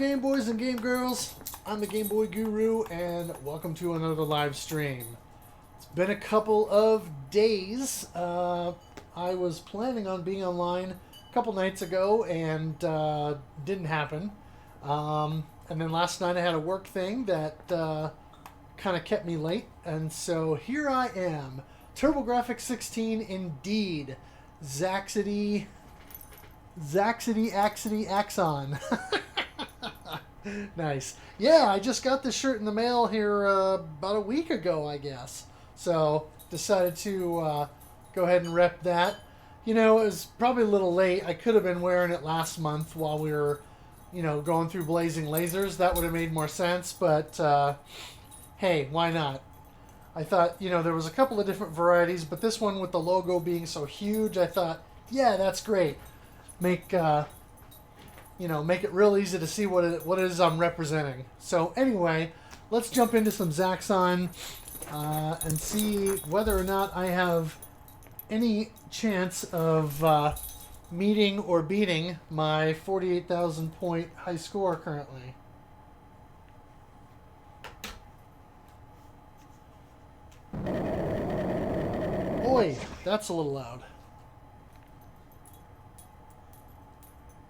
Game Boys and Game Girls. I'm the Game Boy Guru, and welcome to another live stream. It's been a couple of days. I was planning on being online a couple nights ago, and didn't happen. And then last night I had a work thing that kind of kept me late, and so here I am. TurboGrafx 16 indeed. Zaxxon. Nice. Yeah, I just got this shirt in the mail here about a week ago, I guess. So decided to go ahead and rep that. You know, it was probably a little late. I could have been wearing it last month while we were, you know, going through Blazing Lasers. That would have made more sense, but hey, why not? I thought, you know, there was a couple of different varieties, but this one with the logo being so huge, I thought, yeah, that's great. Make make it real easy to see what it is I'm representing. So anyway, let's jump into some Zaxxon and see whether or not I have any chance of meeting or beating my 48,000 point high score currently. Boy, that's a little loud.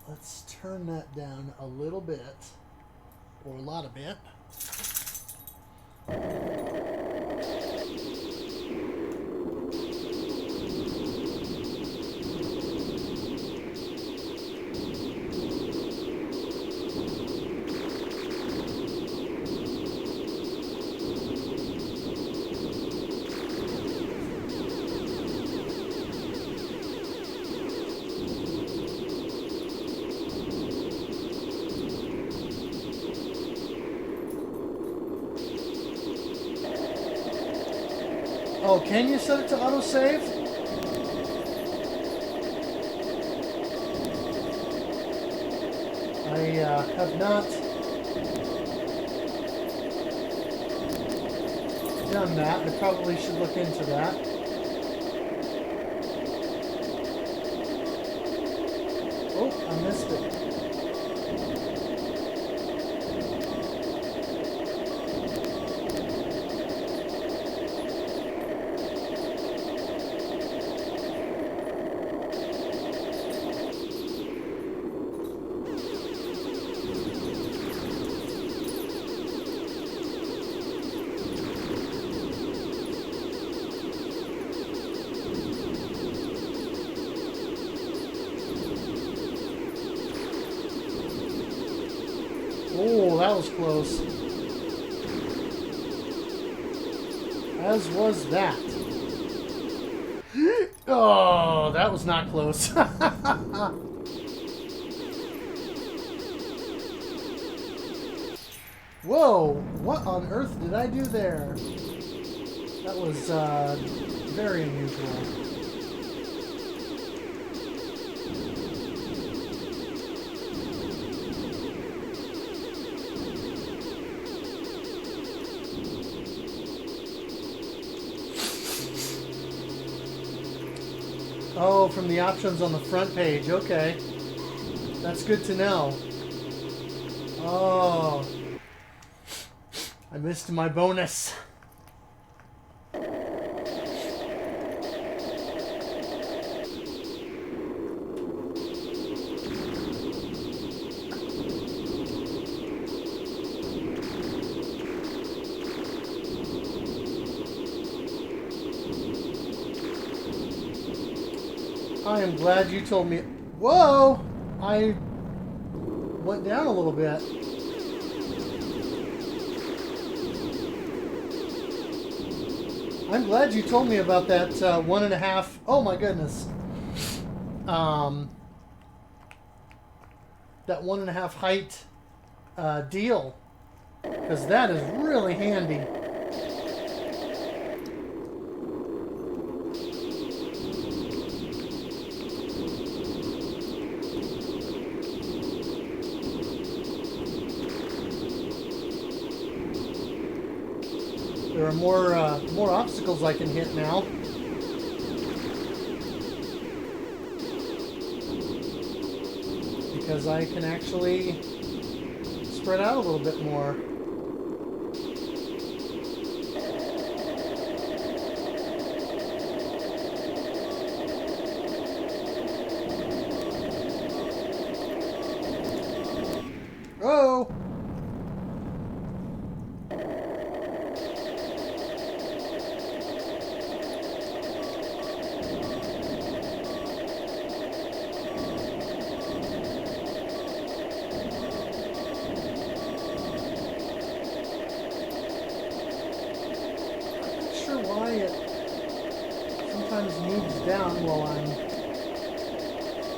Let's turn that down a little bit, or a lot of bit. Oh, can you set it to autosave? I have not done that. I probably should look into that. Oh, I missed it. Oh, that was close. As was that. Oh, that was not close. Whoa, what on earth did I do there? That was very unusual. Oh, from the options on the front page. Okay. That's good to know. Oh. I missed my bonus. I am glad you told me. Whoa! I went down a little bit. I'm glad you told me about that 1.5. Oh my goodness. That 1.5 height deal. Because that is really handy. There are more obstacles I can hit now. Because I can actually spread out a little bit more. Oh! Why it sometimes moves down while I'm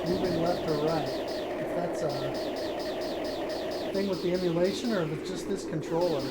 moving left or right. If that's a thing with the emulation or if it's just this controller.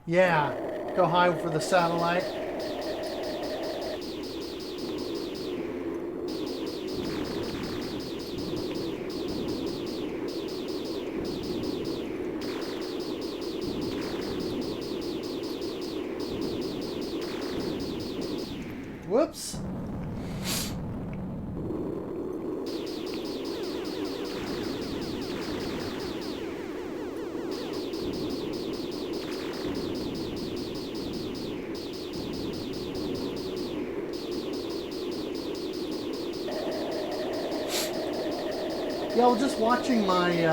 Yeah, go high for the satellite. Whoops. Yeah, well, just watching my,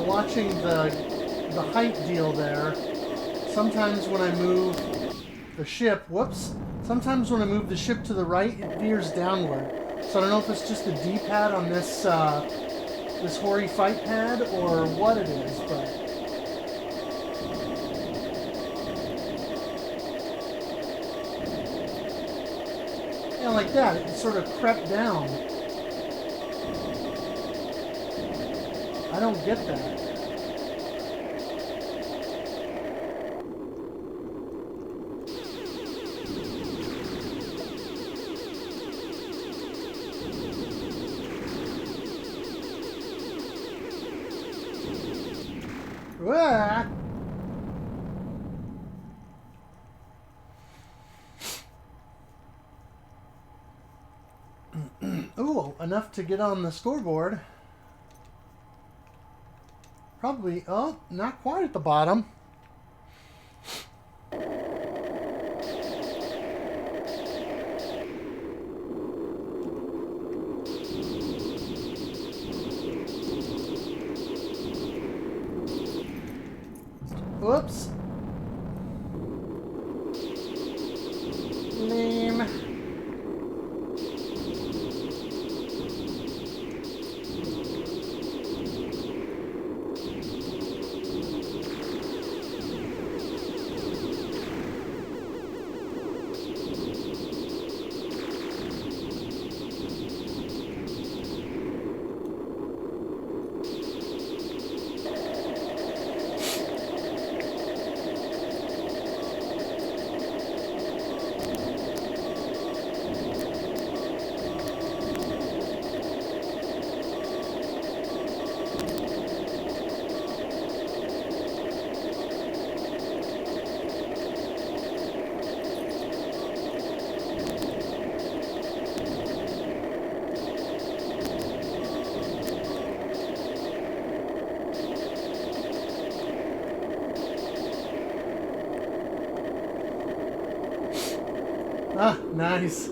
watching the height deal there. Sometimes when I move the ship, sometimes when I move the ship to the right, it veers downward. So I don't know if it's just the D-pad on this, this Hori fight pad or what it is, but... Yeah, like that. It sort of crept down. I don't get that. Ah! Ooh, enough to get on the scoreboard. Probably, oh, not quite at the bottom. Whoops. Lame. Ah, nice.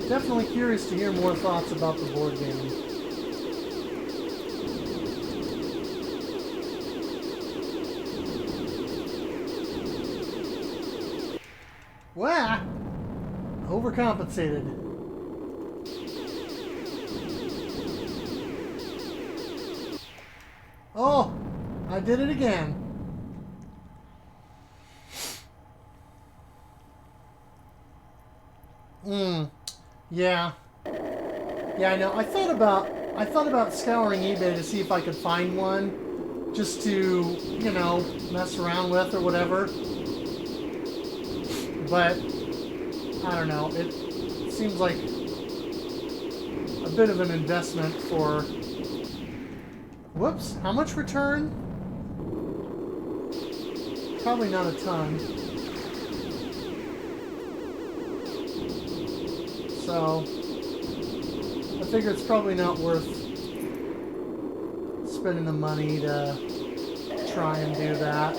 Definitely curious to hear more thoughts about the board game. Wah! Overcompensated. Oh! I did it again. Yeah. Yeah, I know. I thought about scouring eBay to see if I could find one just to, you know, mess around with or whatever. But I don't know. It seems like a bit of an investment for... Whoops. How much return? Probably not a ton. So I figure it's probably not worth spending the money to try and do that.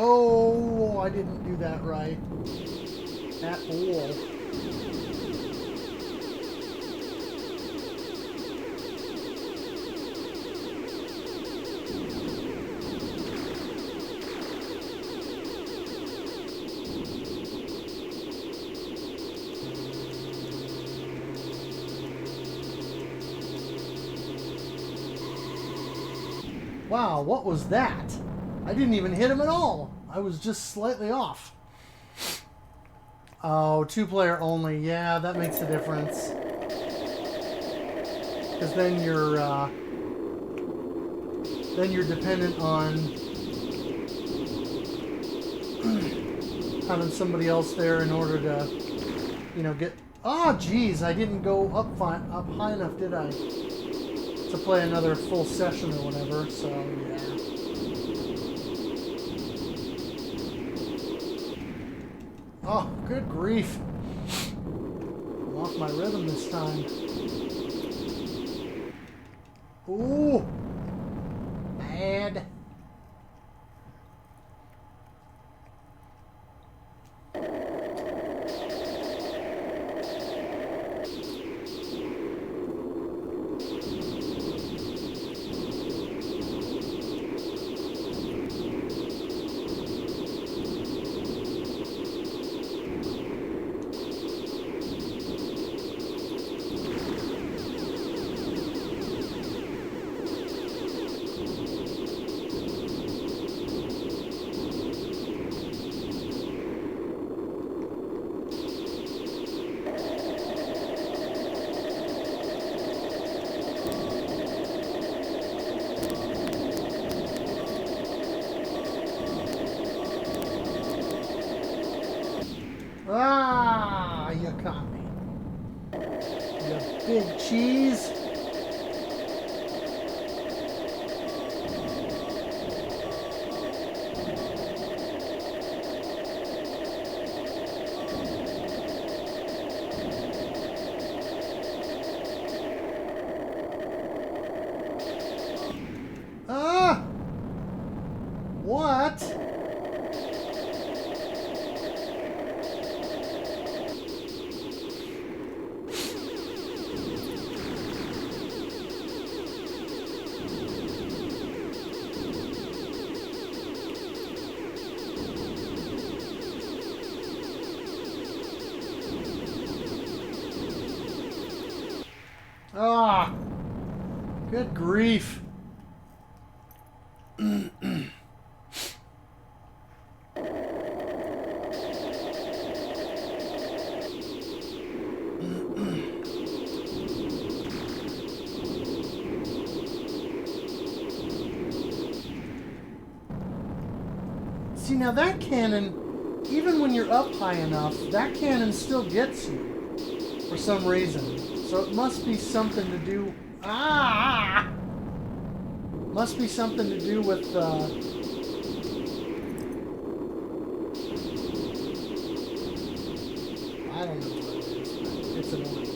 Oh, I didn't do that right at all. Wow, what was that? I didn't even hit him at all. I was just slightly off. Oh, 2-player only. Yeah, that makes a difference. Because then you're dependent on having somebody else there in order to, you know, get. Oh, geez, I didn't go up high enough, did I? To play another full session or whatever. So yeah. Oh, good grief. I'm off my rhythm this time. Ooh. Bad. Ah, you caught me. You big cheese. Ah! What? Ah, good grief. See, now that cannon, even when you're up high enough, that cannon still gets you for some reason. So it must be something to do... Ah! Must be something to do with... I don't know what it is, but it's annoying.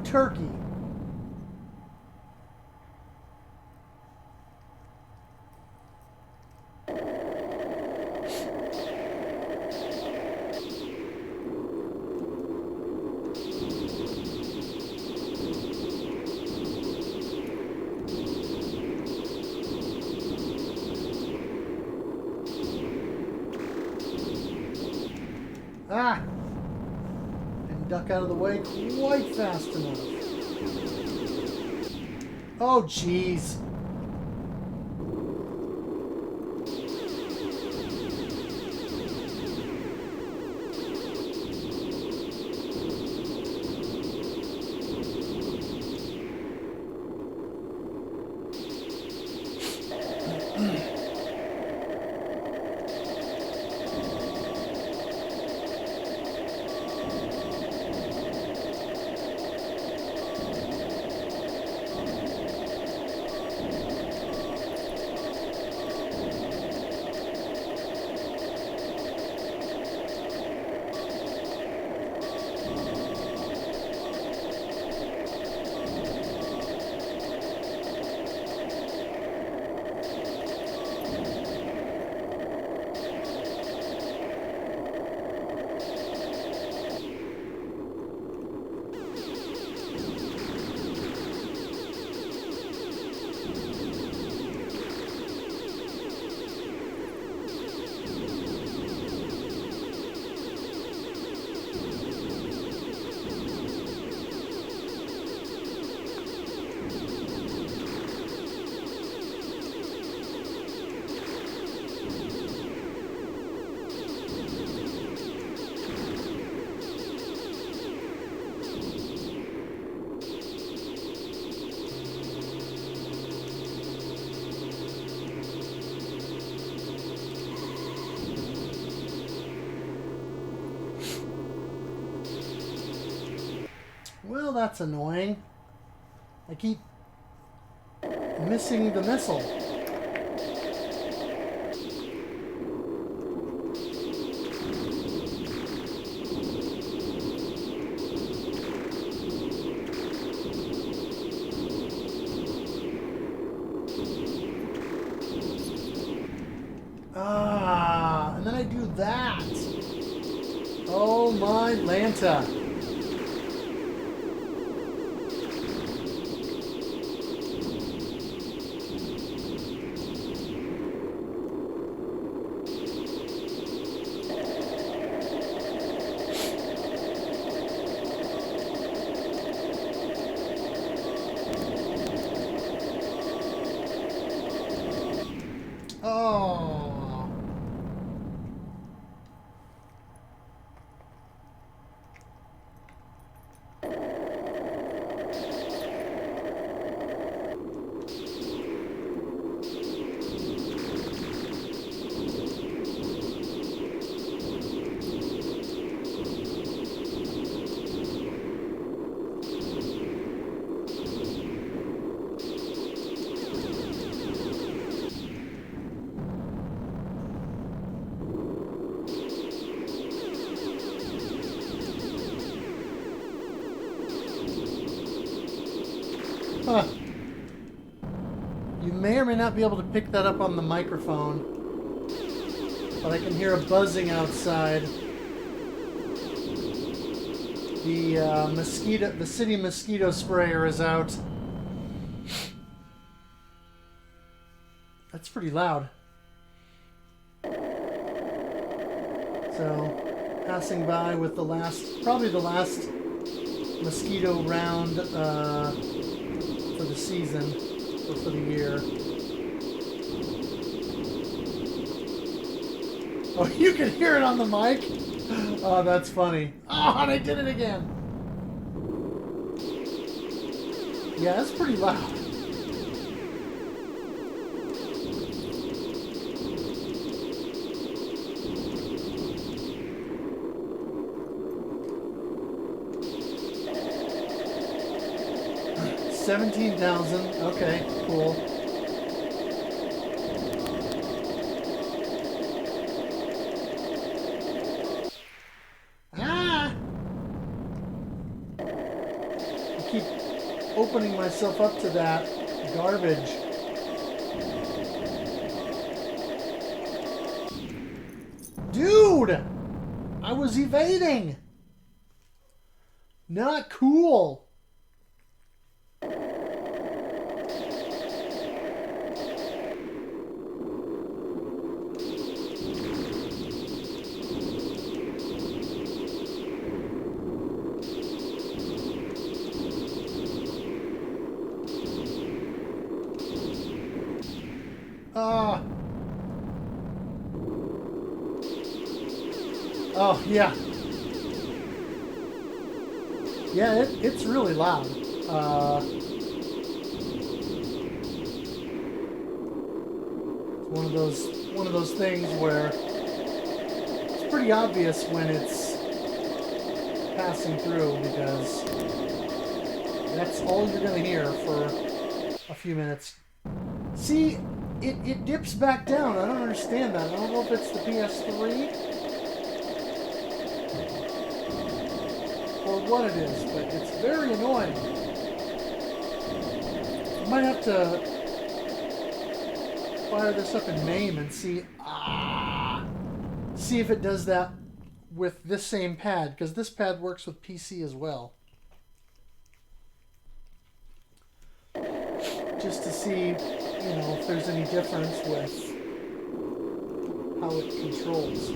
Turkey. Ah! Didn't duck out of the way quite fast enough. Oh, jeez. Well, that's annoying. I keep missing the missile. Ah, and then I do that. Oh my Lanta. Oh. Huh. You may or may not be able to pick that up on the microphone, but I can hear a buzzing outside. The city mosquito sprayer is out. That's pretty loud. So, passing by with probably the last mosquito round for the season, or for the year. Oh, you can hear it on the mic? Oh, that's funny. Oh, and I did it again. Yeah, that's pretty loud. $17,000. Okay, cool. Ah! I keep opening myself up to that garbage. Dude! I was evading! Not cool! Oh, yeah. Yeah, it's really loud. It's one of those things where it's pretty obvious when it's passing through, because that's all you're going to hear for a few minutes. See, it dips back down. I don't understand that. I don't know if it's the PS3 or what it is, but it's very annoying. I might have to fire this up in MAME and see if it does that with this same pad, because this pad works with PC as well. Just to see, if there's any difference with how it controls.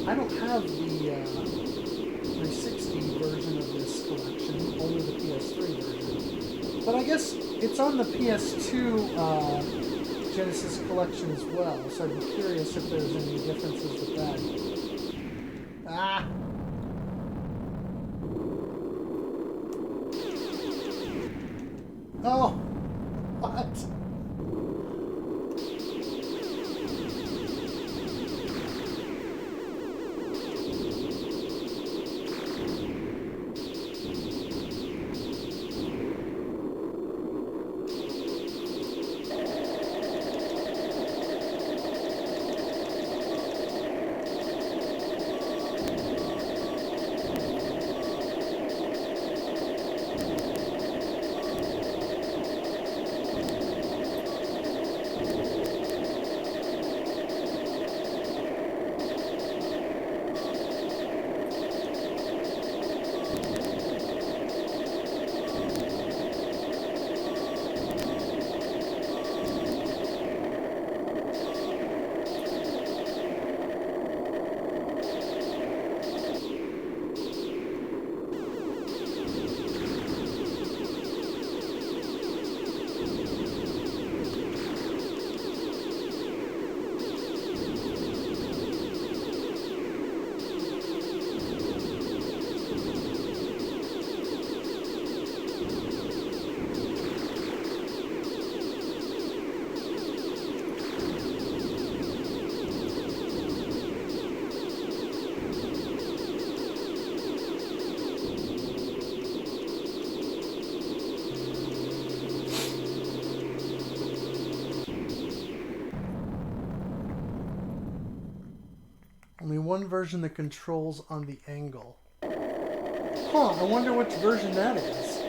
I don't have the 360 version of this collection, only the PS3 version. But I guess it's on the PS2 Genesis collection as well, so I'd be curious if there's any differences with that. Ah! Oh! What? Only one version that controls on the angle. Huh, I wonder which version that is.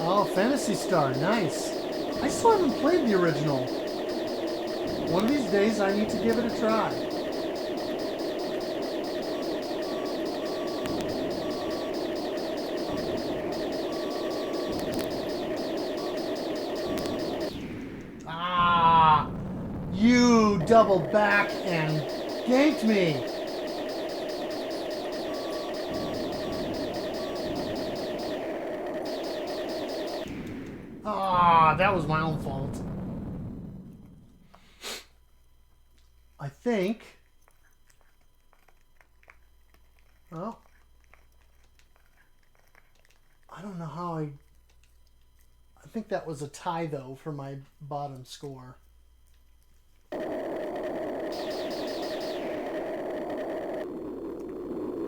Oh, Phantasy Star, nice. I still haven't played the original. One of these days I need to give it a try. Ah! You doubled back and ganked me! Ah, that was my own fault. I think... Well... I don't know how I think that was a tie, though, for my bottom score.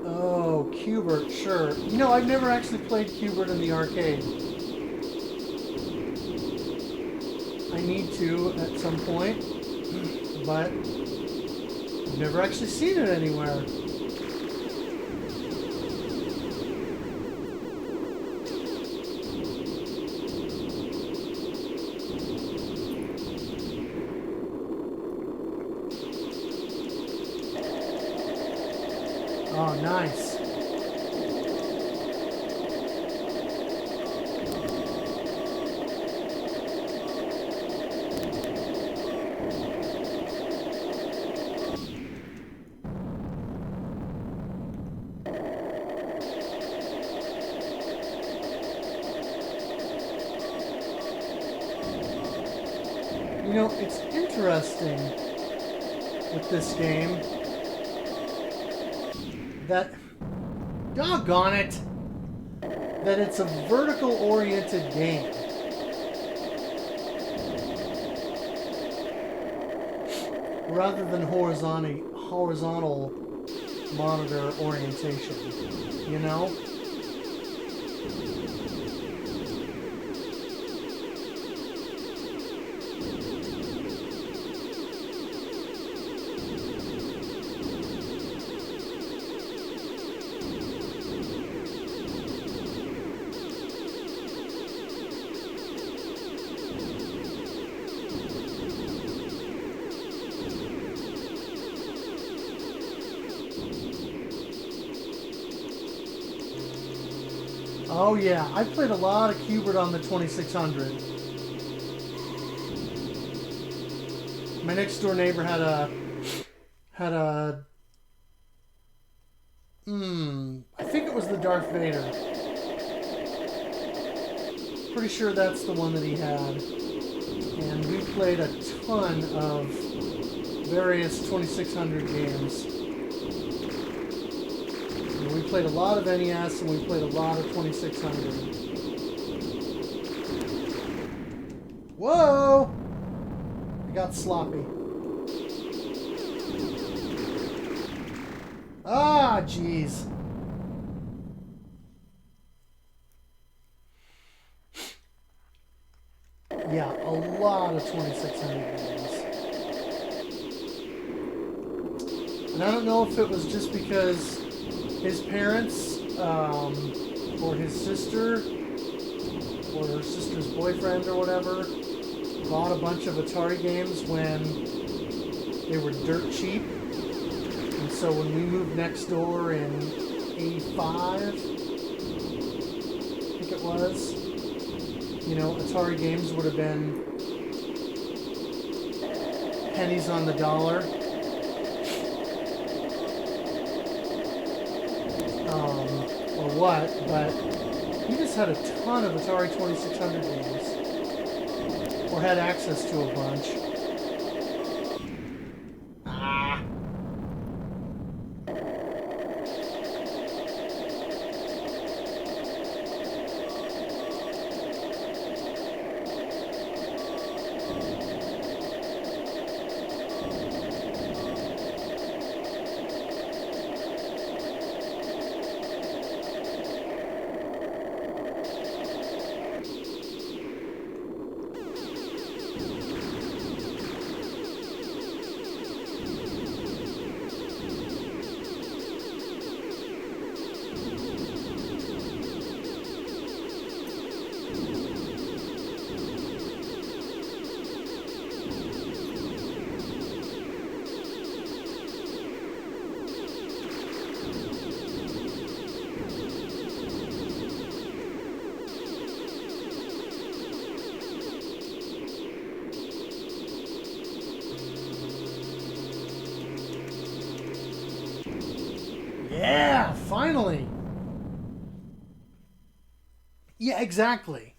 Oh, Qbert, sure. You know, I've never actually played Qbert in the arcade. I need to at some point, but I've never actually seen it anywhere. Oh, nice. You know, it's interesting with this game that, doggone it, that it's a vertical oriented game. Rather than horizontal monitor orientation, you know? Oh yeah, I played a lot of Qbert on the 2600. My next door neighbor had a I think it was the Darth Vader. Pretty sure that's the one that he had. And we played a ton of various 2600 games. We played a lot of NES and we played a lot of 2600. Whoa! I got sloppy. Ah, jeez. Yeah, a lot of 2600 games. And I don't know if it was just because his parents, or his sister, or her sister's boyfriend or whatever, bought a bunch of Atari games when they were dirt cheap. And so when we moved next door in 85, I think it was, you know, Atari games would have been pennies on the dollar. Or what, but he just had a ton of Atari 2600 games, or had access to a bunch. Ah. Yeah, exactly.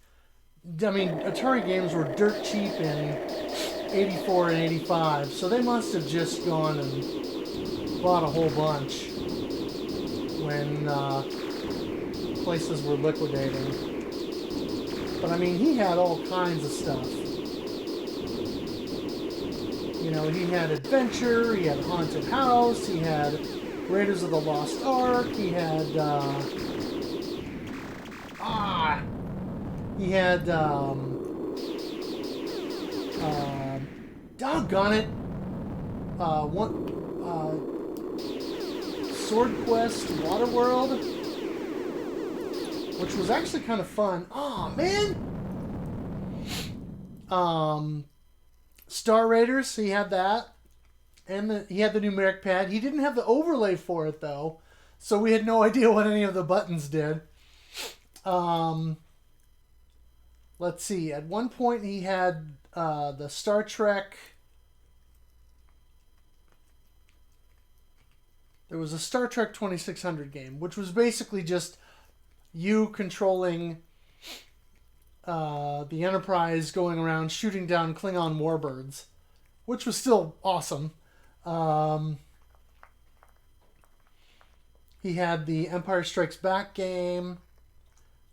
I mean, Atari games were dirt cheap in 84 and 85, so they must have just gone and bought a whole bunch when places were liquidating. But I mean, he had all kinds of stuff. You know, he had Adventure, he had Haunted House, he had Raiders of the Lost Ark, he had, doggone it, Sword Quest Waterworld, which was actually kind of fun. Oh man! Star Raiders, he had that. And he had the numeric pad. He didn't have the overlay for it, though. So we had no idea what any of the buttons did. Let's see. At one point, he had the Star Trek... There was a Star Trek 2600 game, which was basically just you controlling the Enterprise going around shooting down Klingon warbirds, which was still awesome. He had the Empire Strikes Back game.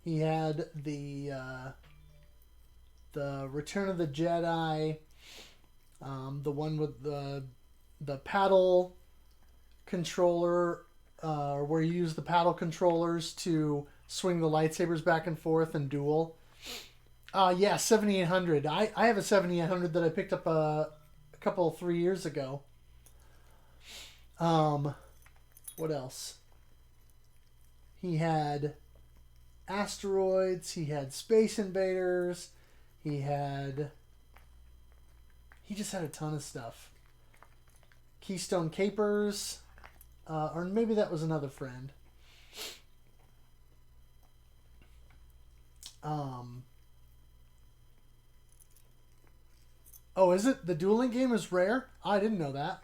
He had the Return of the Jedi, the one with the paddle controller, where you use the paddle controllers to swing the lightsabers back and forth and duel. Yeah, 7800. I have a 7800 that I picked up a couple 3 years ago. What else? He had Asteroids, he had Space Invaders, he just had a ton of stuff. Keystone Capers, or maybe that was another friend. Oh, is it? The dueling game is rare? I didn't know that.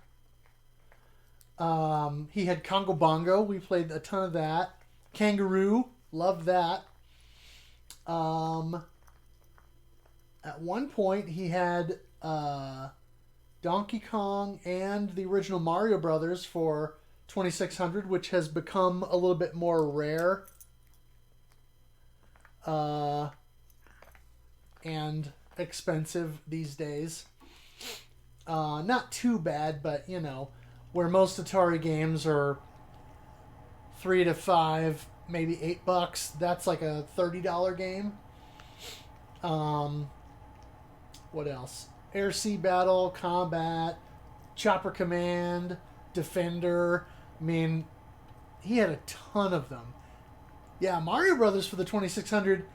He had Congo Bongo. We played a ton of that. Kangaroo. Loved that. At one point, he had Donkey Kong and the original Mario Brothers for 2600, which has become a little bit more rare. And expensive these days. Not too bad, but you know, where most Atari games are $3 to $5, maybe $8, that's like a $30 game. What else? Air Sea Battle, Combat, Chopper Command, Defender. I mean, he had a ton of them. Yeah, Mario Brothers for the 2600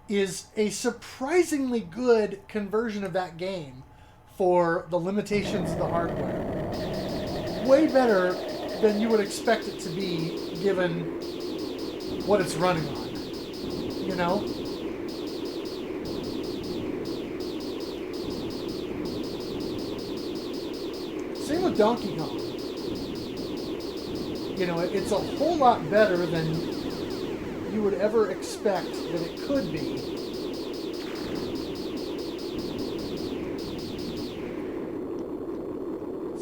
is a surprisingly good conversion of that game for the limitations of the hardware. Way better than you would expect it to be given what it's running on. You know? Same with Donkey Kong. You know, it's a whole lot better than you would ever expect that it could be.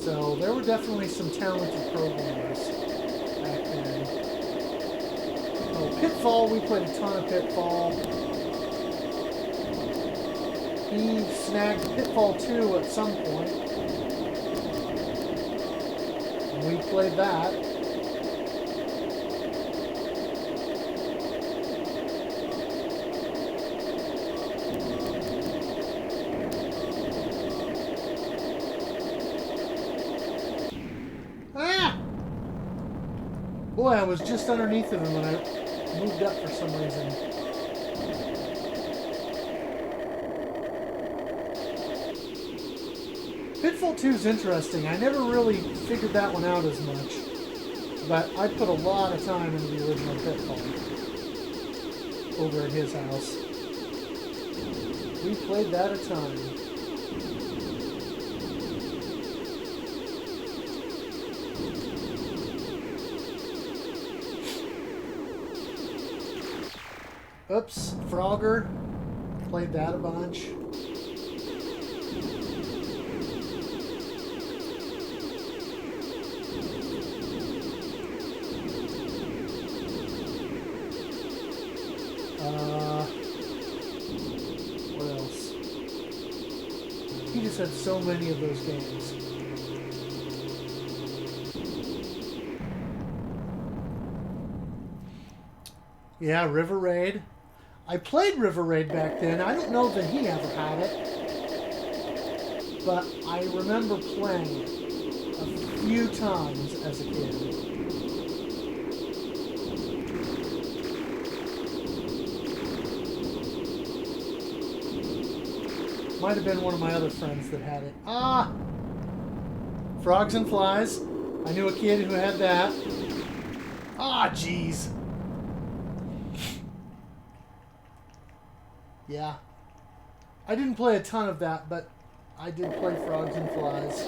So there were definitely some talented programmers back then. Oh, Pitfall, we played a ton of Pitfall. He snagged Pitfall 2 at some point. And we played that. Boy, I was just underneath of him when I moved up for some reason. Pitfall 2 is interesting. I never really figured that one out as much. But I put a lot of time into the original Pitfall over at his house. We played that a ton. Oops, Frogger. Played that a bunch. What else? He just had so many of those games. Yeah, River Raid. I played River Raid back then. I don't know that he ever had it, but I remember playing it a few times as a kid. Might have been one of my other friends that had it. Ah! Frogs and Flies. I knew a kid who had that. Ah, jeez. Yeah. I didn't play a ton of that, but I did play Frogs and Flies.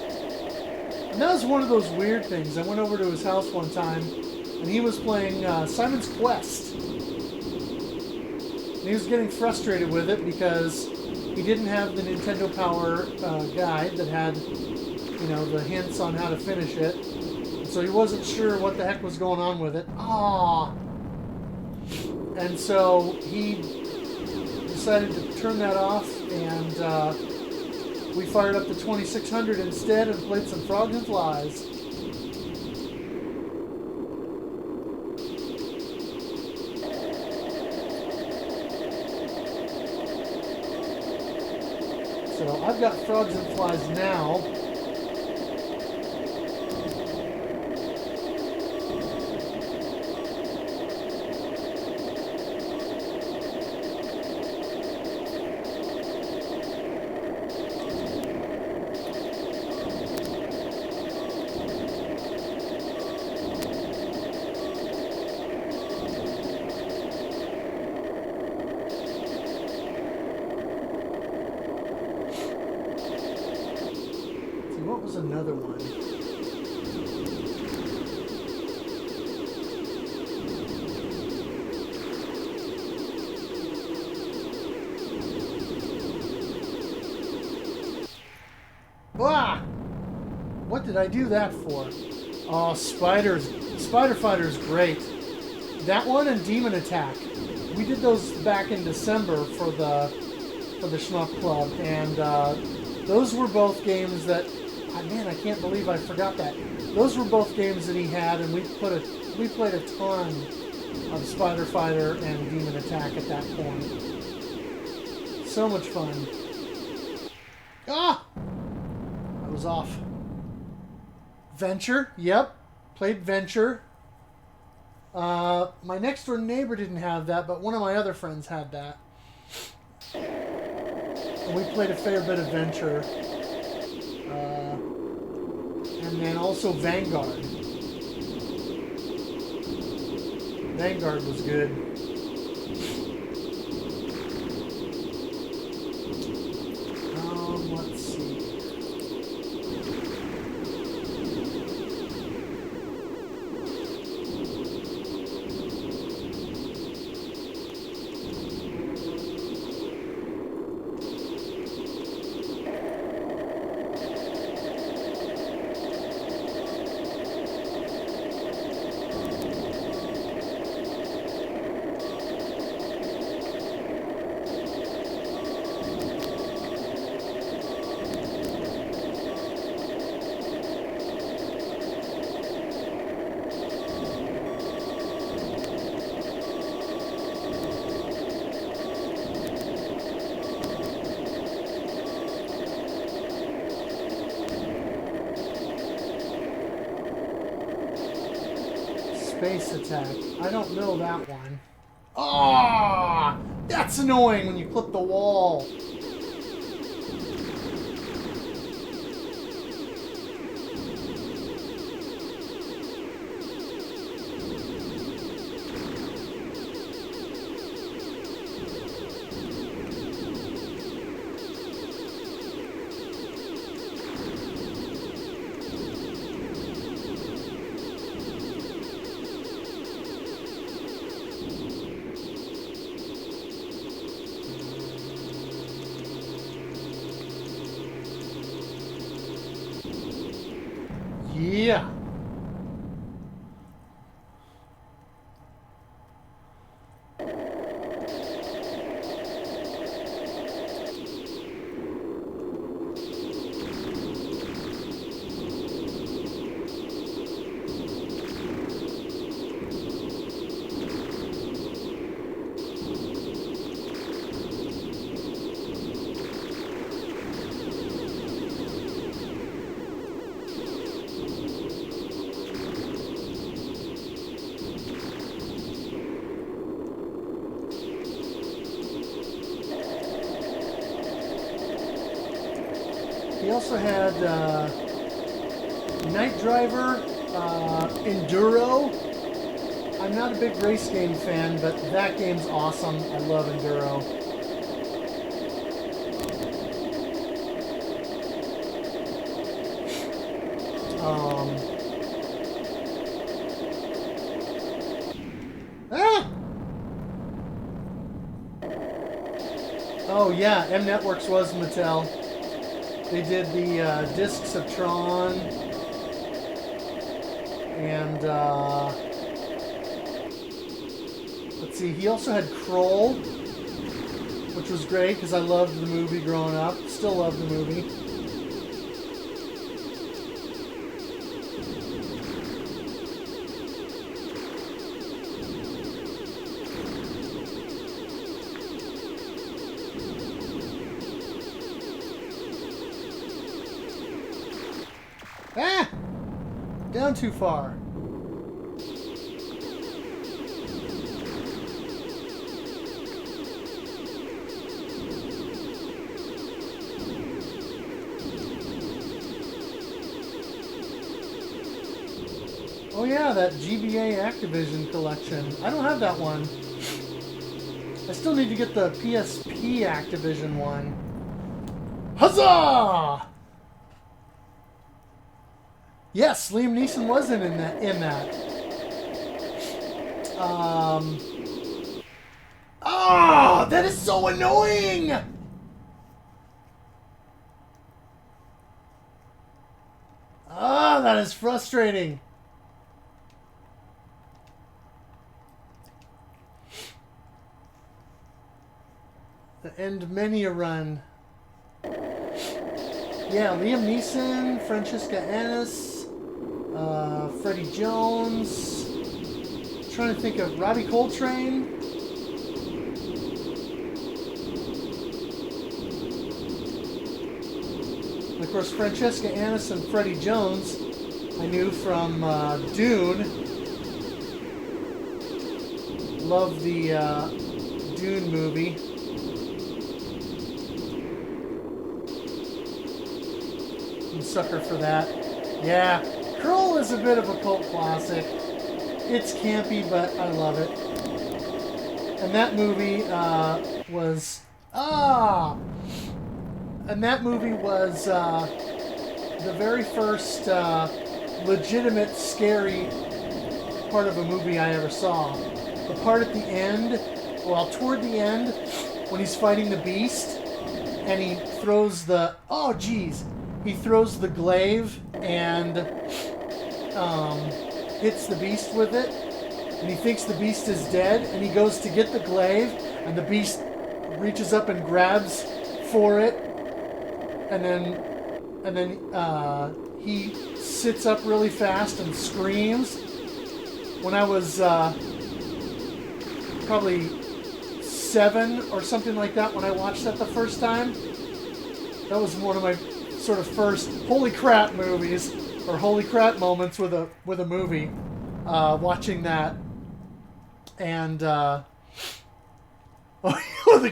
And that was one of those weird things. I went over to his house one time, and he was playing Simon's Quest. And he was getting frustrated with it because he didn't have the Nintendo Power guide that had, you know, the hints on how to finish it. And so he wasn't sure what the heck was going on with it. Ah! And so he decided to turn that off, and we fired up the 2600 instead and played some Frogs and Flies. So I've got Frogs and Flies now. What was another one? Ah! What did I do that for? Oh, Spider Fighter's great. That one and Demon Attack. We did those back in December for the Shmup Club, and those were both games that, man, I can't believe I forgot that. Those were both games that he had, and we played a ton of Spider Fighter and Demon Attack at that point. So much fun. Ah! I was off. Venture, yep. Played Venture. My next door neighbor didn't have that, but one of my other friends had that. And we played a fair bit of Venture. And then also Vanguard. Vanguard was good. Let's see. Space Attack. I don't know that one. Ah, that's annoying when you clip the wall. yeah. He also had Night Driver, Enduro. I'm not a big race game fan, but that game's awesome. I love Enduro. Oh yeah, M Networks was Mattel. They did the Discs of Tron, and let's see, he also had Kroll, which was great because I loved the movie growing up. Still love the movie. Ah! Down too far. Oh yeah, that GBA Activision collection. I don't have that one. I still need to get the PSP Activision one. Huzzah! Yes, Liam Neeson was in that. Oh, that is so annoying! Ah, that is frustrating. The end many a run. Yeah, Liam Neeson, Francesca Annis, Freddie Jones. Trying to think of Robbie Coltrane. And of course, Francesca Annis and Freddie Jones I knew from Dune. Love the Dune movie. I'm a sucker for that. Yeah, Curl is a bit of a cult classic. It's campy, but I love it. And that movie was the very first legitimate scary part of a movie I ever saw. The part at the end, well, toward the end, when he's fighting the beast, and he throws the he throws the glaive and hits the beast with it, and he thinks the beast is dead, and he goes to get the glaive, and the beast reaches up and grabs for it, and then he sits up really fast and screams. When I was probably 7 or something like that when I watched that the first time, that was one of my sort of first holy crap movies, or holy crap moments with a movie. Watching that, and the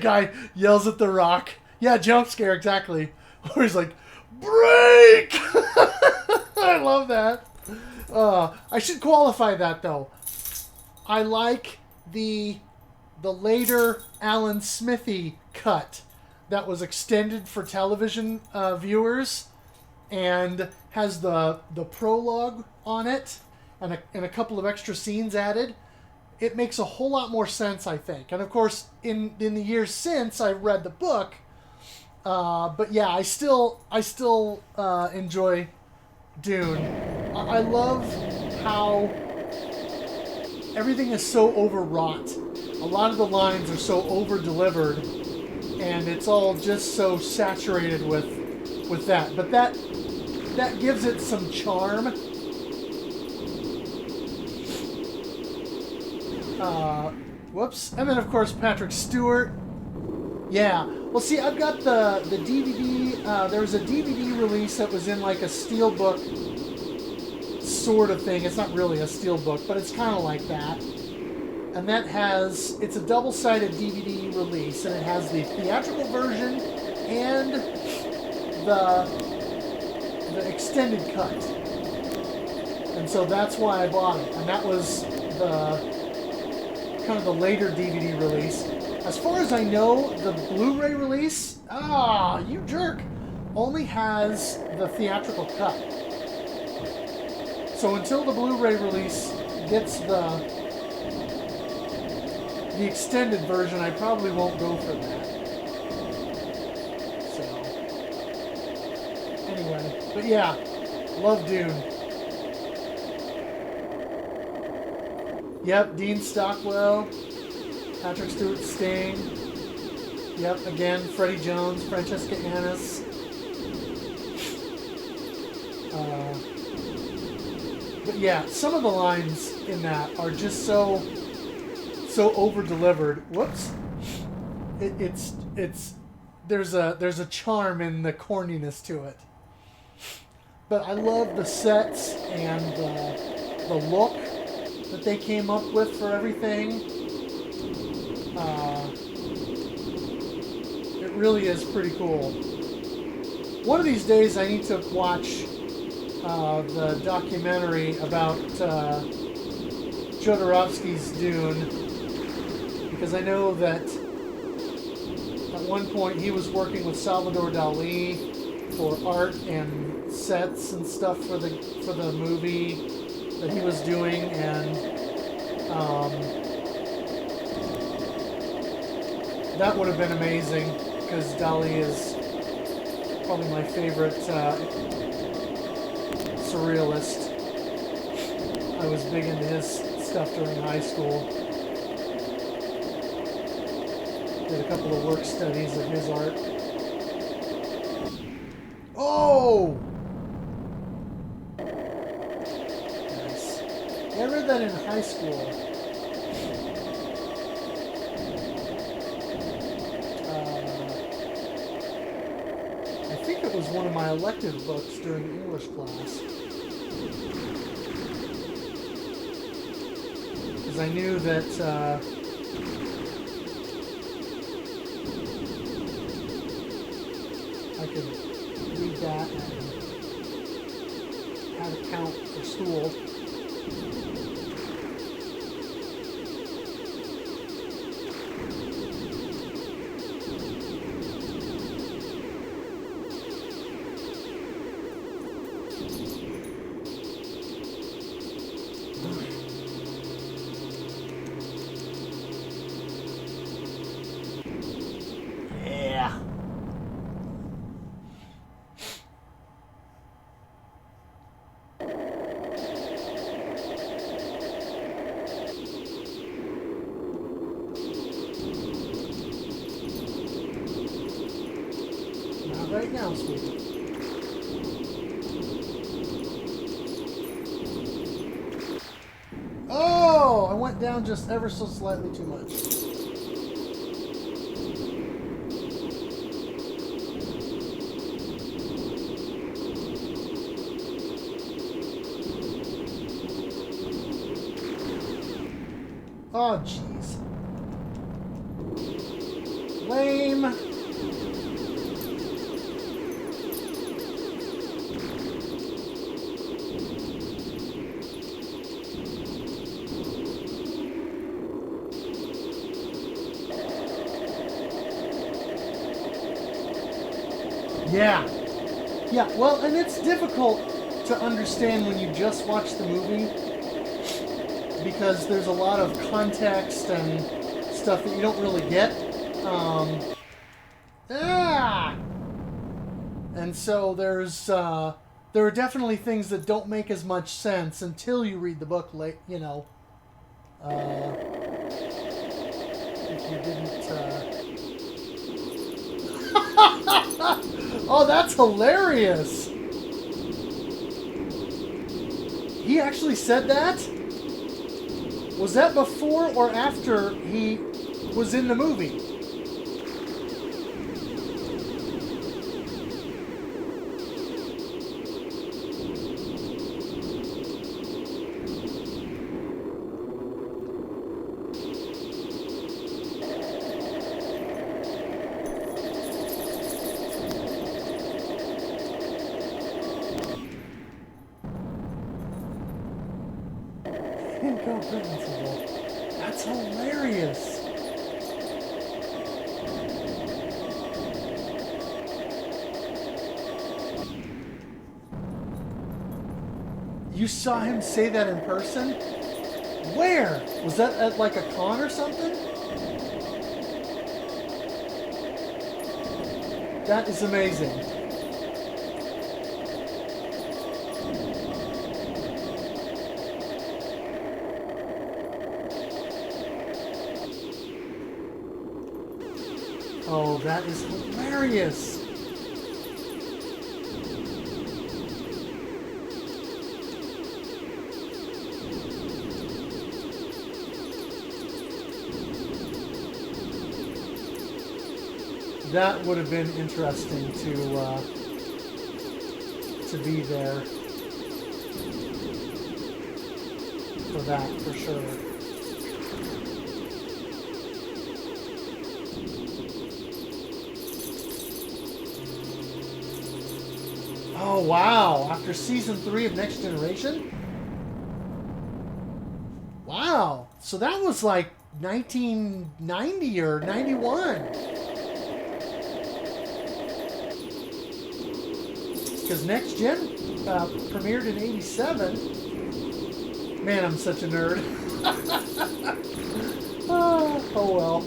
guy yells at the Rock. Yeah, jump scare, exactly. Where he's like, break! I love that. I should qualify that though. I like the later Alan Smithy cut that was extended for television viewers, and has the prologue on it, and a couple of extra scenes added. It makes a whole lot more sense, I think. And of course, in the years since, I've read the book. But yeah, I still enjoy Dune. I love how everything is so overwrought. A lot of the lines are so over-delivered, and it's all just so saturated with that. But that gives it some charm. Whoops. And then, of course, Patrick Stewart. Yeah. Well, see, I've got the DVD. There was a DVD release that was in like a steelbook sort of thing. It's not really a steelbook, but it's kind of like that. And that has, it's a double-sided DVD release, and it has the theatrical version and the extended cut. And so that's why I bought it. And that was the kind of the later DVD release. As far as I know, the Blu-ray release, you jerk, only has the theatrical cut. So until the Blu-ray release gets the extended version, I probably won't go for that. So, anyway, but yeah, love Dune. Yep, Dean Stockwell, Patrick Stewart, Sting. Yep, again, Freddie Jones, Francesca Annis. But yeah, some of the lines in that are just so over-delivered. Whoops. There's a charm in the corniness to it. But I love the sets and the look that they came up with for everything. It really is pretty cool. One of these days I need to watch the documentary about Jodorowsky's Dune, because I know that at one point he was working with Salvador Dali for art and sets and stuff for the movie that he was doing, and that would have been amazing, because Dali is probably my favorite surrealist. I was big into his stuff during high school. Did a couple of work studies of his art. Oh! Nice. Yeah, I read that in high school. I think it was one of my elective books during English class. Because I knew that I could read that and have it count for school. Right now, sweetie. Oh, I went down just ever so slightly too much. Oh, jeez. Lame. Yeah. Yeah, well, and it's difficult to understand when you just watch the movie, because there's a lot of context and stuff that you don't really get. And so there's there are definitely things that don't make as much sense until you read the book, you know. If you didn't... Oh, that's hilarious! He actually said that? Was that before or after he was in the movie? Incomprehensible. That's hilarious. You saw him say that in person? Where? Was that at like a con or something? That is amazing. Oh, that is hilarious. That would have been interesting to be there for that, for sure. Oh, wow. After season 3 of Next Generation? Wow. So that was like 1990 or 91. Because Next Gen premiered in 87. Man, I'm such a nerd. Oh well.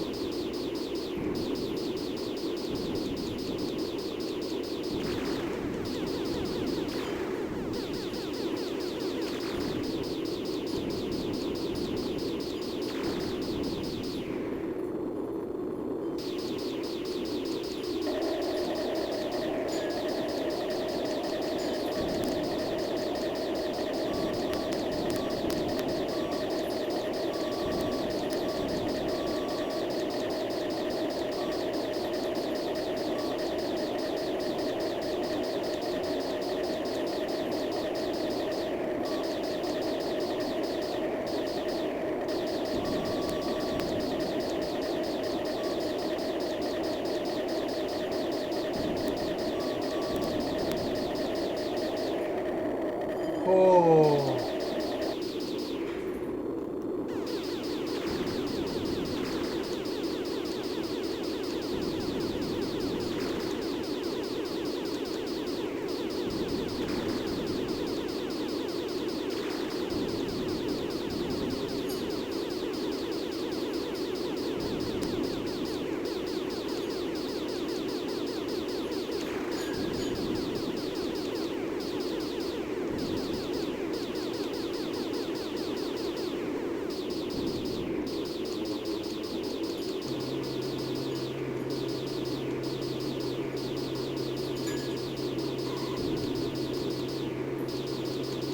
Oh.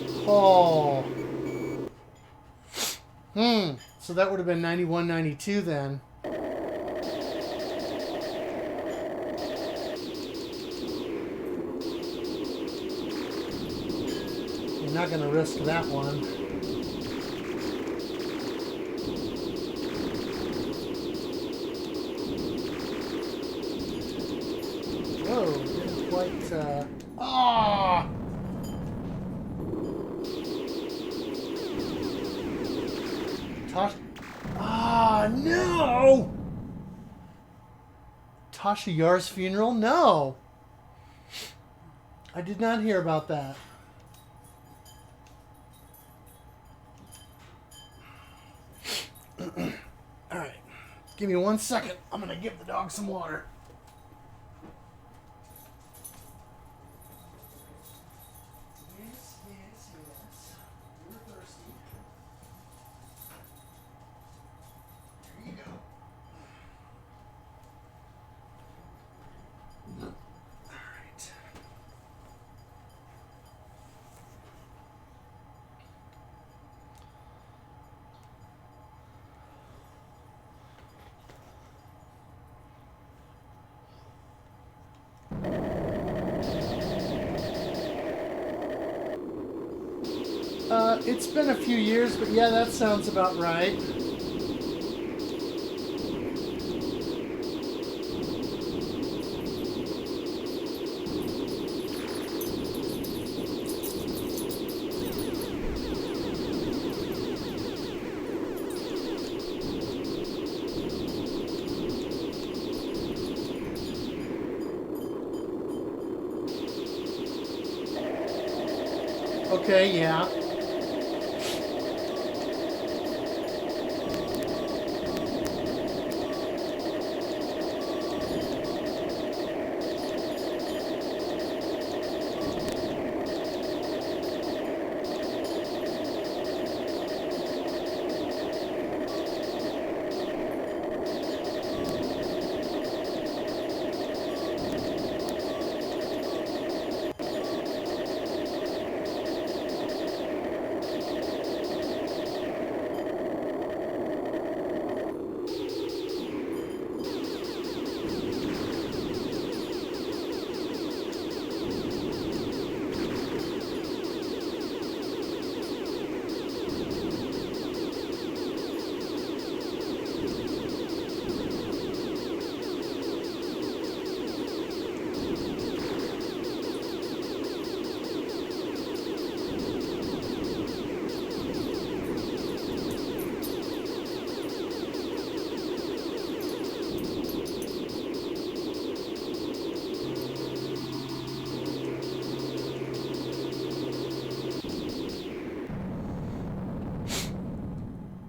Oh. So that would have been 91, 92 then. You're not going to risk that one. Whoa, didn't quite, Ah! No! Tasha Yar's funeral? No. I did not hear about that. Alright. Give me 1 second. I'm going to give the dog some water. It's been a few years, but yeah, that sounds about right. Okay, yeah.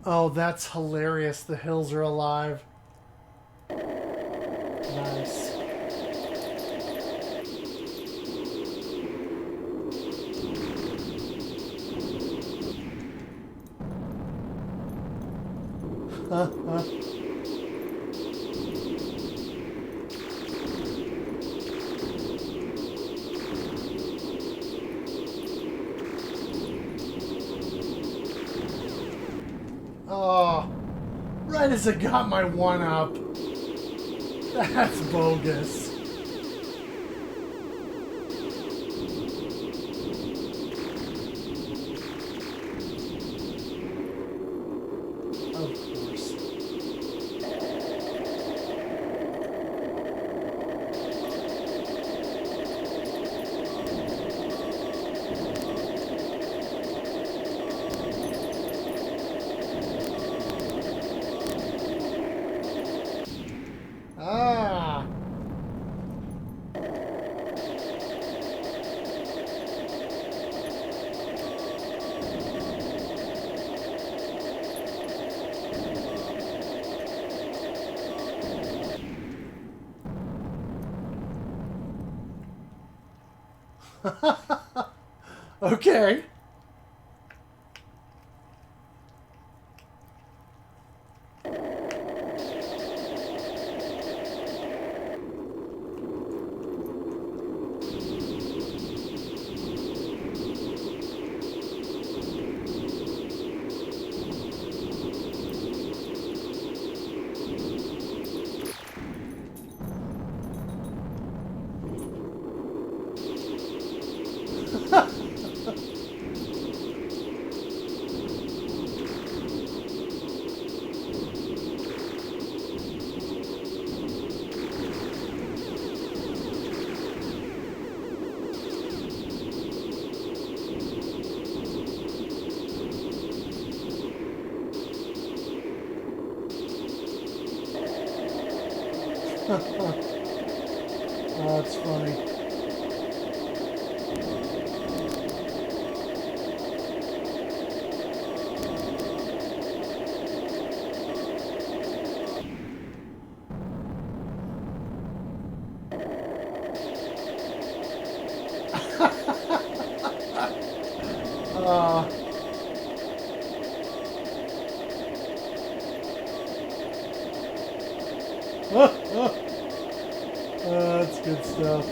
Oh, that's hilarious. The hills are alive. Nice. Oh, right as I got my one up. That's bogus. Of course. Ah. Okay. Oh, that's funny. uh, that's good stuff.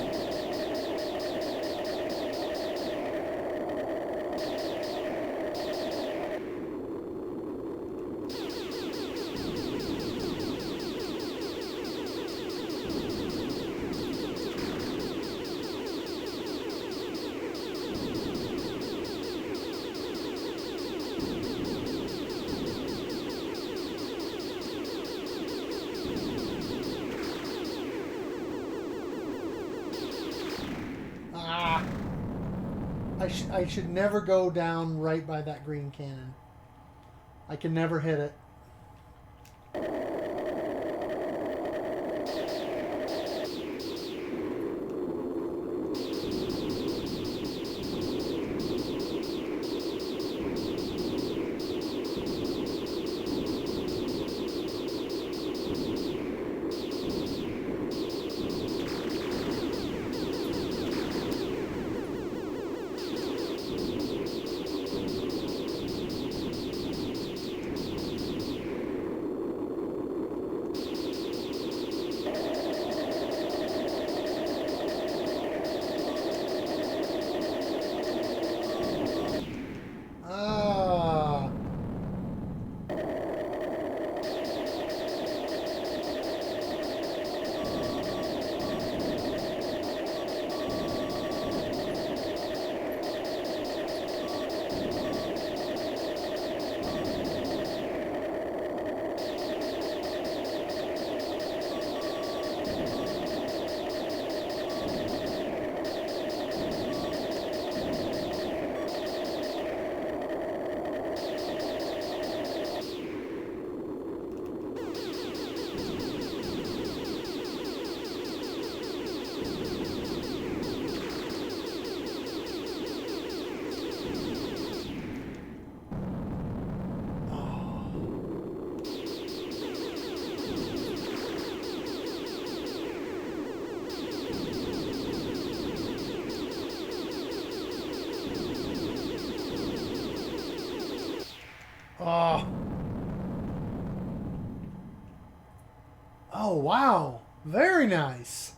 I should never go down right by that green cannon. I can never hit it. Oh. Oh, wow. Very nice.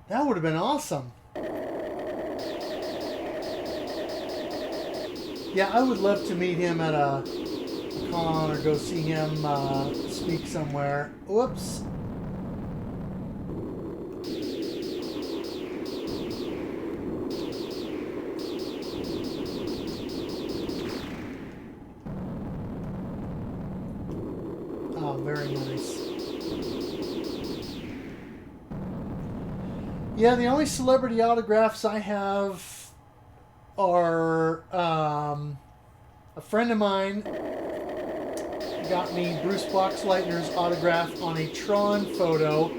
That would have been awesome. Yeah, I would love to meet him at a con or go see him speak somewhere. Whoops. Oh, very nice. Yeah, the only celebrity autographs I have are a friend of mine got me Bruce Boxleitner's autograph on a Tron photo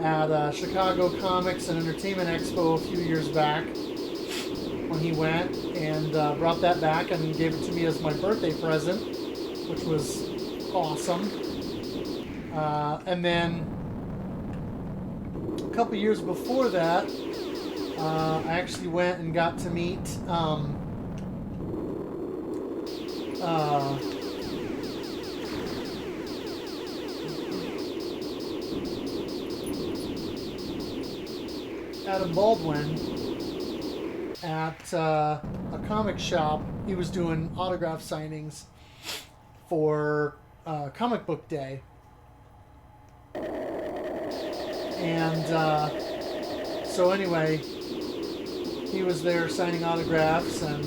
at Chicago Comics and Entertainment Expo a few years back when he went, and brought that back and gave it to me as my birthday present, which was awesome. And then a couple years before that, I actually went and got to meet Adam Baldwin at a comic shop. He was doing autograph signings for Comic Book Day. And so anyway, he was there signing autographs, and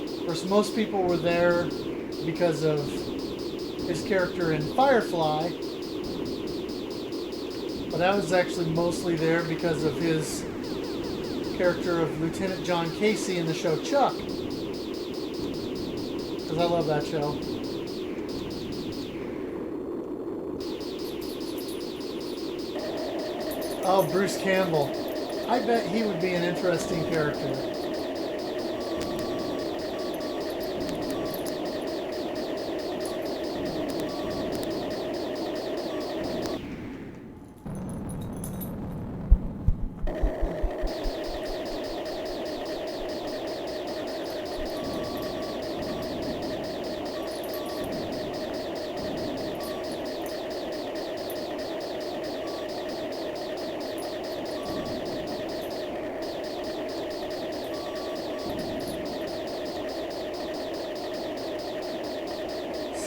of course most people were there because of his character in Firefly, but I was actually mostly there because of his character of Lieutenant John Casey in the show Chuck, because I love that show. Oh, Bruce Campbell. I bet he would be an interesting character.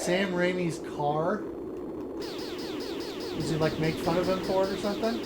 Sam Raimi's car? Does he like make fun of him for it or something?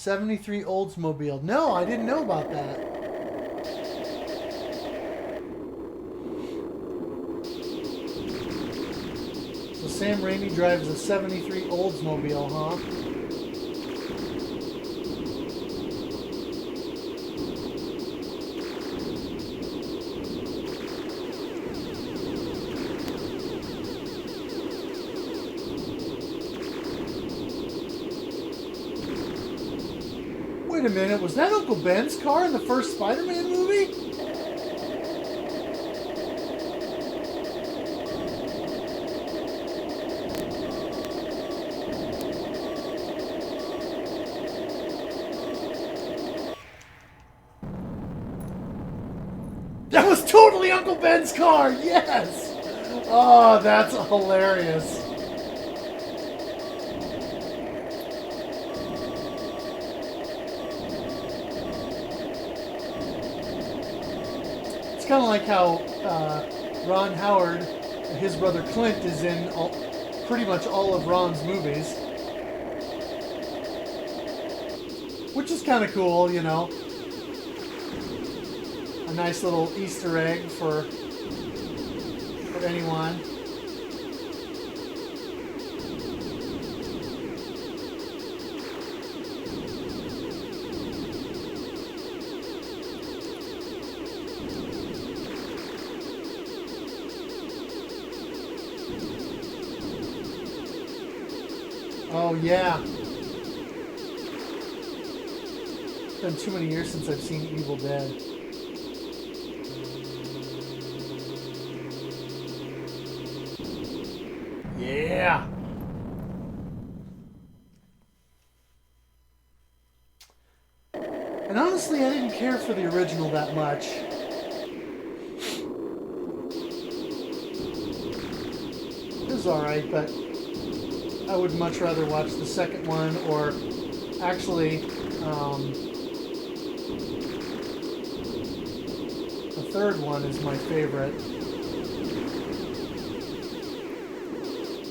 '73 Oldsmobile. No, I didn't know about that. So Sam Raimi drives a '73 Oldsmobile, huh? Wait a minute, was that Uncle Ben's car in the first Spider-Man movie? That was totally Uncle Ben's car, yes! Oh, that's hilarious. It's kind of like how Ron Howard, his brother Clint, is in pretty much all of Ron's movies. Which is kind of cool, you know. A nice little Easter egg for anyone. Oh, yeah. It's been too many years since I've seen Evil Dead. Yeah. And honestly, I didn't care for the original that much. It was alright, but I would much rather watch the second one, or actually, the third one is my favorite.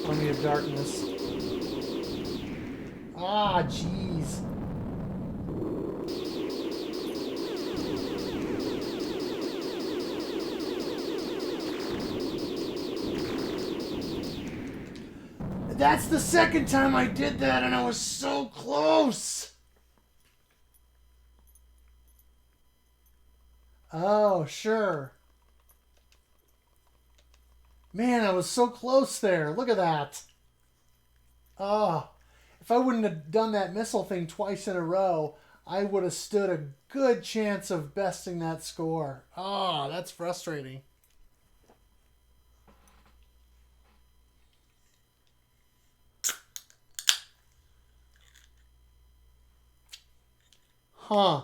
Army of Darkness. Ah, jeez. That's the second time I did that, and I was so close. Oh, sure. Man, I was so close there. Look at that. Oh, if I wouldn't have done that missile thing twice in a row, I would have stood a good chance of besting that score. Oh, that's frustrating. Huh.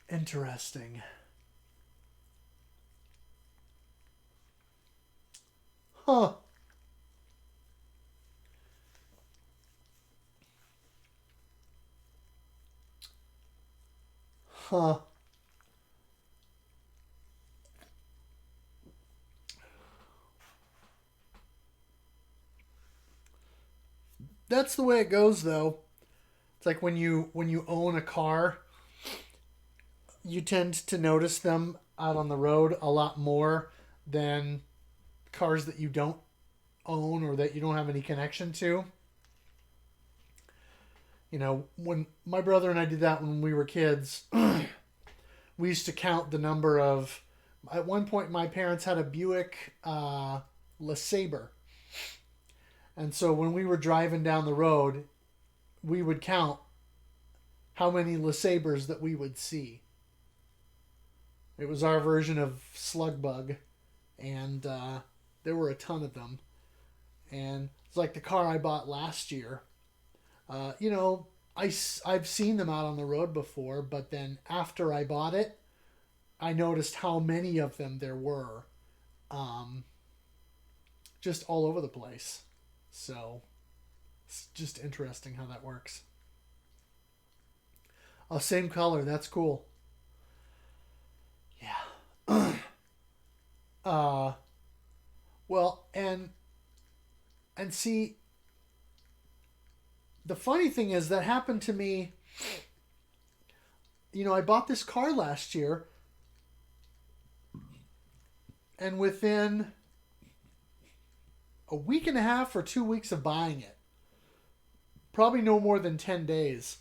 Interesting. Huh. Huh. That's the way it goes, though. It's like when you own a car, you tend to notice them out on the road a lot more than cars that you don't own or that you don't have any connection to. You know, when my brother and I did that when we were kids, we used to count the number of. At one point, my parents had a Buick LeSabre, and so when we were driving down the road, we would count how many LeSabres that we would see. It was our version of Slugbug, and there were a ton of them. And it's like the car I bought last year. You know, I've seen them out on the road before, but then after I bought it, I noticed how many of them there were. Just all over the place. So, it's just interesting how that works. Oh, same color. That's cool. Yeah. Uh, well, and see, the funny thing is that happened to me. You know, I bought this car last year, and within a week and a half or 2 weeks of buying it, probably no more than 10 days,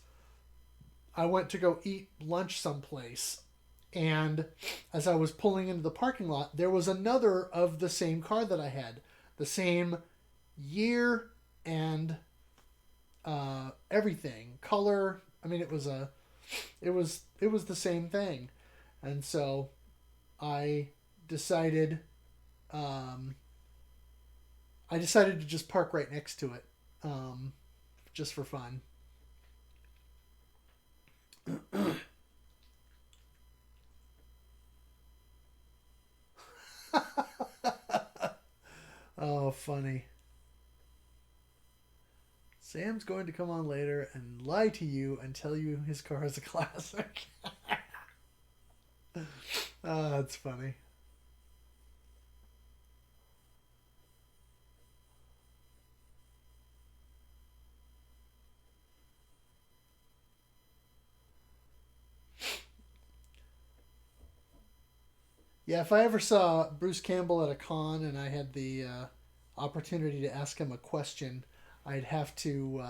I went to go eat lunch someplace. And as I was pulling into the parking lot, there was another of the same car that I had. The same year and everything. Color. I mean, it was the same thing. And so I decided um, I decided to just park right next to it, just for fun. Oh, funny. Sam's going to come on later and lie to you and tell you his car is a classic. Oh, that's funny. Yeah, if I ever saw Bruce Campbell at a con and I had the opportunity to ask him a question, I'd have to.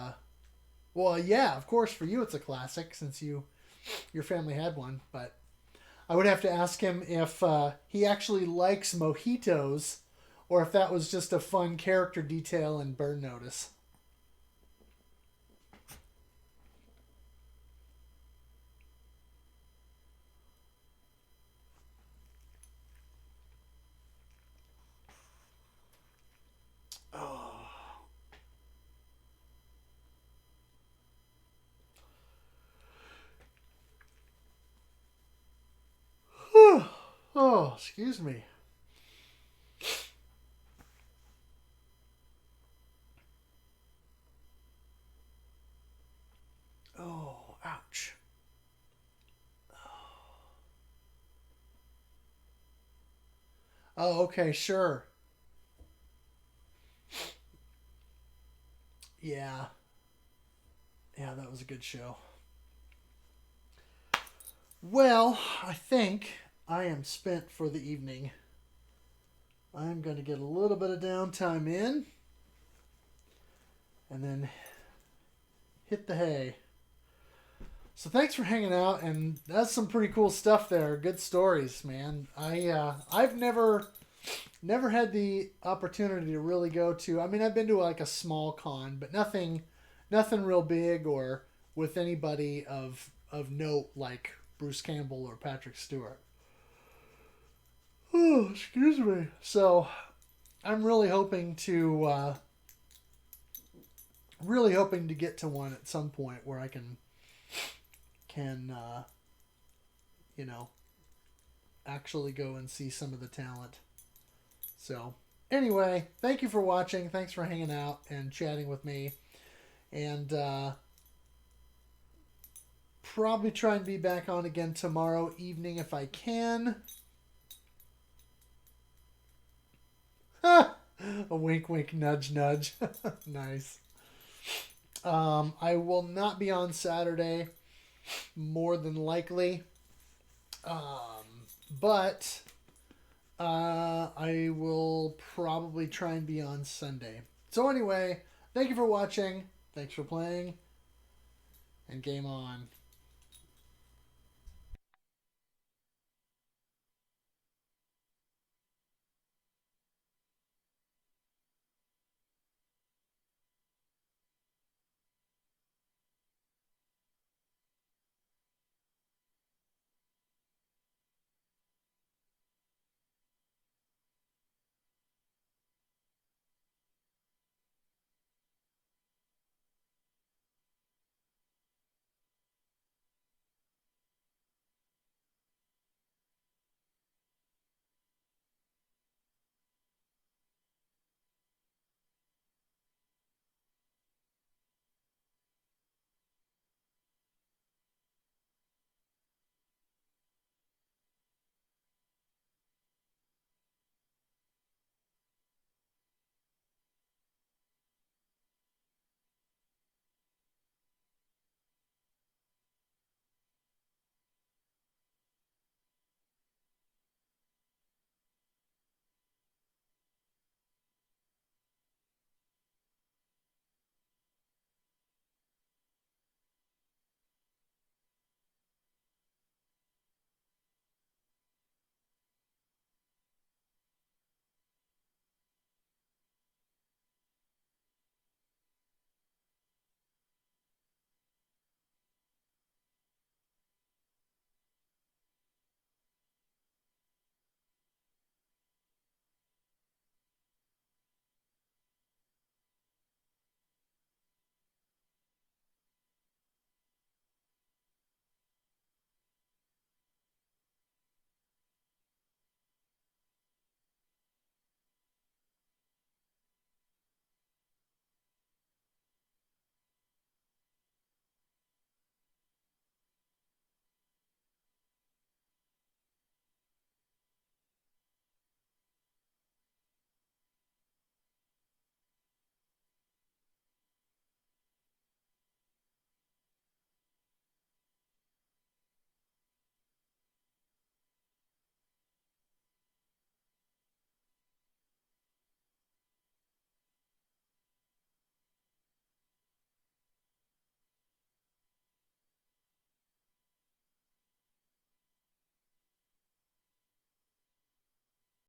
Well, yeah, of course, for you it's a classic since your family had one, but I would have to ask him if he actually likes mojitos or if that was just a fun character detail in Burn Notice. Oh, oh, excuse me. Oh, ouch. Oh, okay, sure. Yeah, yeah, that was a good show. Well, I think I am spent for the evening. I'm going to get a little bit of downtime in and then hit the hay. So thanks for hanging out, and that's some pretty cool stuff there. Good stories, man. I've never had the opportunity to really go to. I mean, I've been to like a small con, but nothing real big or with anybody of note like Bruce Campbell or Patrick Stewart. Oh, excuse me. So I'm really hoping to get to one at some point where I can you know actually go and see some of the talent. So anyway, thank you for watching. Thanks for hanging out and chatting with me. And probably try and be back on again tomorrow evening if I can. A wink, wink, nudge, nudge. Nice. I will not be on Saturday, more than likely. But I will probably try and be on Sunday. So anyway, thank you for watching. Thanks for playing. And game on.